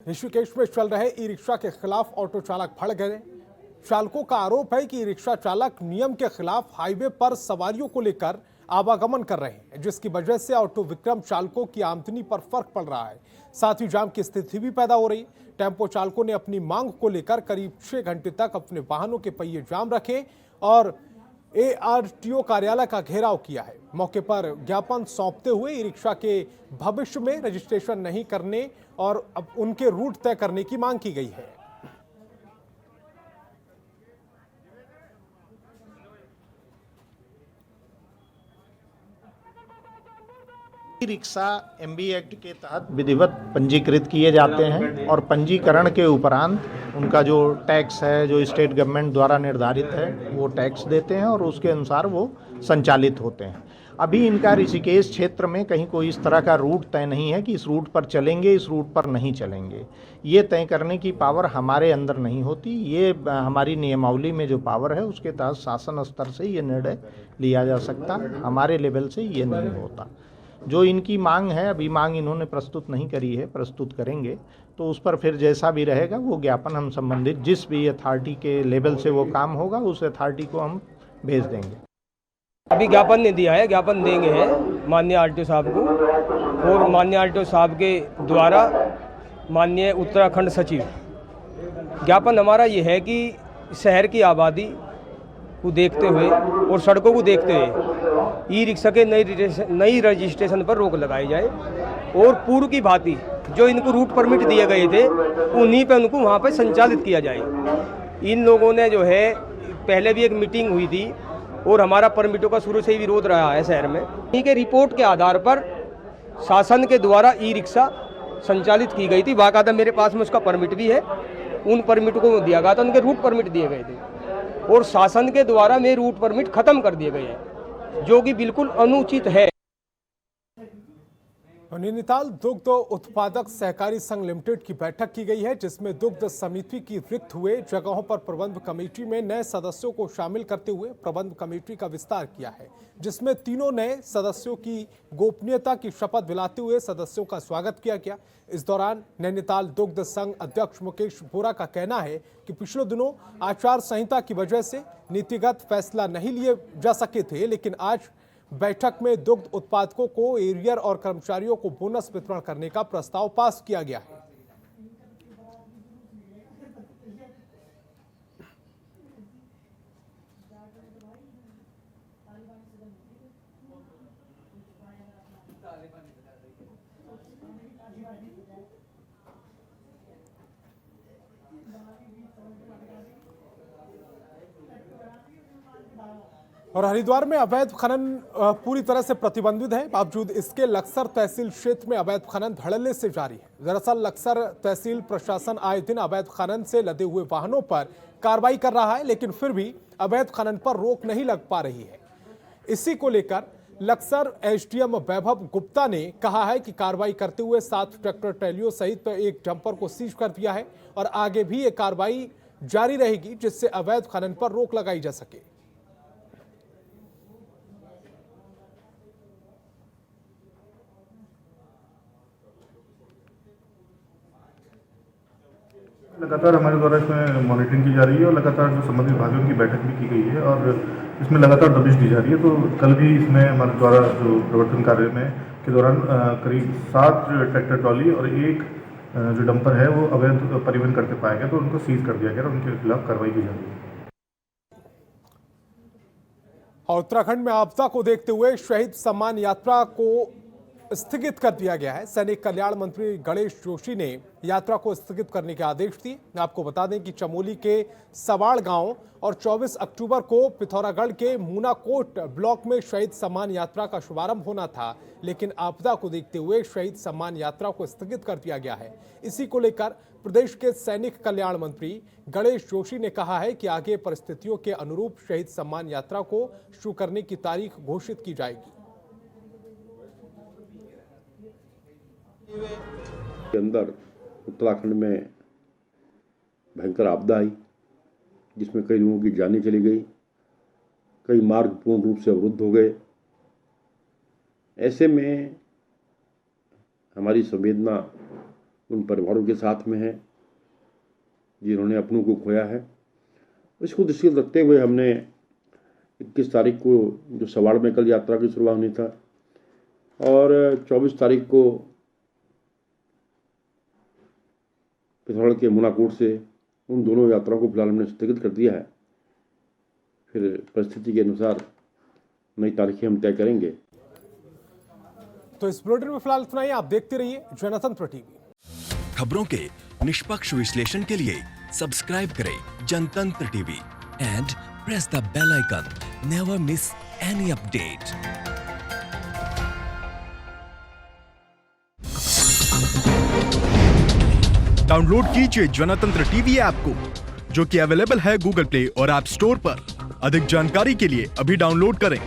ऋषिकेश में चल रहे ई रिक्शा के खिलाफ ऑटो चालक भड़क गए। चालकों का आरोप है कि ई रिक्शा चालक नियम के खिलाफ हाईवे पर सवारियों को लेकर आवागमन कर रहे हैं, जिसकी वजह से ऑटो विक्रम चालकों की आमदनी पर फर्क पड़ रहा है। साथ ही जाम की स्थिति भी पैदा हो रही। टेम्पो चालकों ने अपनी मांग को लेकर करीब 6 घंटे तक अपने वाहनों के पहिए जाम रखे और ARTO कार्यालय का घेराव किया है। मौके पर ज्ञापन सौंपते हुए ई रिक्शा के भविष्य में रजिस्ट्रेशन नहीं करने और अब उनके रूट तय करने की मांग की गई है। ई रिक्शा MB एक्ट के तहत विधिवत पंजीकृत किए जाते हैं और पंजीकरण के उपरांत उनका जो टैक्स है, जो स्टेट गवर्नमेंट द्वारा निर्धारित है, वो टैक्स देते हैं और उसके अनुसार वो संचालित होते हैं। अभी इनका ऋषिकेश क्षेत्र में कहीं कोई इस तरह का रूट तय नहीं है कि इस रूट पर चलेंगे, इस रूट पर नहीं चलेंगे। ये तय करने की पावर हमारे अंदर नहीं होती। ये हमारी नियमावली में जो पावर है उसके तहत शासन स्तर से ये निर्णय लिया जा सकता, हमारे लेवल से ये नहीं होता। जो इनकी मांग है, अभी मांग इन्होंने प्रस्तुत नहीं करी है, प्रस्तुत करेंगे तो उस पर फिर जैसा भी रहेगा वो ज्ञापन हम संबंधित जिस भी अथॉरिटी के लेवल से वो काम होगा उस अथॉरिटी को हम भेज देंगे। अभी ज्ञापन नहीं दिया है, ज्ञापन देंगे हैं माननीय RTO साहब को और माननीय RTO साहब के द्वारा माननीय उत्तराखंड सचिव। ज्ञापन हमारा ये है कि शहर की आबादी को देखते हुए और सड़कों को देखते हुए ई रिक्शा के नई रजिस्ट्रेशन पर रोक लगाई जाए और पूर्व की भांति जो इनको रूट परमिट दिए गए थे उन्हीं पे उनको वहाँ पर संचालित किया जाए। इन लोगों ने जो है पहले भी एक मीटिंग हुई थी और हमारा परमिटों का शुरू से ही विरोध रहा है शहर में। इन्हीं के रिपोर्ट के आधार पर शासन के द्वारा ई रिक्शा संचालित की गई थी। बाकायदा मेरे पास में उसका परमिट भी है। उन परमिट को दिया गया था, उनके रूट परमिट दिए गए थे और शासन के द्वारा में रूट परमिट खत्म कर दिए गए हैं, जो कि बिल्कुल अनुचित है। नैनीताल दुग्ध उत्पादक सहकारी संघ लिमिटेड की बैठक की गई है, जिसमें दुग्ध समिति की रिक्त हुए जगहों पर प्रबंध कमेटी में नए सदस्यों को शामिल करते हुए प्रबंध कमेटी का विस्तार किया है, जिसमें तीनों नए सदस्यों की गोपनीयता की शपथ दिलाते हुए सदस्यों का स्वागत किया गया। इस दौरान नैनीताल दुग्ध संघ अध्यक्ष मुकेश बोरा का कहना है कि पिछले दिनों आचार संहिता की वजह से नीतिगत फैसला नहीं लिए जा सके थे, लेकिन आज बैठक में दुग्ध उत्पादकों को एरियर और कर्मचारियों को बोनस वितरण करने का प्रस्ताव पास किया गया है। और हरिद्वार में अवैध खनन पूरी तरह से प्रतिबंधित है। बावजूद इसके लक्सर तहसील क्षेत्र में अवैध खनन धड़ल्ले से जारी है। दरअसल लक्सर तहसील प्रशासन आए दिन अवैध खनन से लदे हुए वाहनों पर कार्रवाई कर रहा है, लेकिन फिर भी अवैध खनन पर रोक नहीं लग पा रही है। इसी को लेकर लक्सर SDM वैभव गुप्ता ने कहा है कि कार्रवाई करते हुए 7 ट्रैक्टर ट्रैलियों सहित एक डंपर को सीज कर दिया है और आगे भी ये कार्रवाई जारी रहेगी, जिससे अवैध खनन पर रोक लगाई जा सके। लगातार हमारे द्वारा इसमें मॉनिटरिंग की जा रही है और लगातार जो संबंधित विभागों की बैठक भी की गई है और इसमें लगातार दबिश दी जा रही है। तो कल भी इसमें हमारे द्वारा जो प्रवर्तन कार्य में के दौरान करीब 7 ट्रैक्टर ट्रॉली और एक जो डंपर है वो अवैध परिवहन करते पाया गया, तो उनको सीज कर दिया गया और उनके खिलाफ कार्रवाई की जा रही है। और उत्तराखंड में आपदा को देखते हुए शहीद सम्मान यात्रा को स्थगित कर दिया गया है। सैनिक कल्याण मंत्री गणेश जोशी ने यात्रा को स्थगित करने के आदेश दिए। आपको बता दें कि चमोली के सवाड़ गांव और 24 अक्टूबर को पिथौरागढ़ के मूनाकोट ब्लॉक में शहीद सम्मान यात्रा का शुभारंभ होना था, लेकिन आपदा को देखते हुए शहीद सम्मान यात्रा को स्थगित कर दिया गया है। इसी को लेकर प्रदेश के सैनिक कल्याण मंत्री गणेश जोशी ने कहा है कि आगे परिस्थितियों के अनुरूप शहीद सम्मान यात्रा को शुरू करने की तारीख घोषित की जाएगी। के अंदर उत्तराखंड में भयंकर आपदा आई, जिसमें कई लोगों की जानें चली गई, कई मार्ग पूर्ण रूप से अवरुद्ध हो गए। ऐसे में हमारी संवेदना उन परिवारों के साथ में हैं जिन्होंने अपनों को खोया है। इसको दृष्टि रखते हुए हमने 21 तारीख को जो सवाड़ में कल यात्रा की शुरुआत होनी था और 24 तारीख को पिथौरागढ़ के मुनाकोट से उन दोनों यात्राओं को फिलहाल हमने स्थगित कर दिया है। फिर परिस्थिति के अनुसार नई तारीखें हम तय करेंगे। तो इस बुलेटिन में फिलहाल इतना ही। आप देखते रहिए जनतंत्र टीवी। खबरों के निष्पक्ष विश्लेषण के लिए सब्सक्राइब करें Jantantra TV and press the bell icon. Never miss any update. Download कीजिए जनतंत्र टीवी ऐप को, जो कि अवेलेबल है गूगल प्ले और ऐप स्टोर पर। अधिक जानकारी के लिए अभी डाउनलोड करें।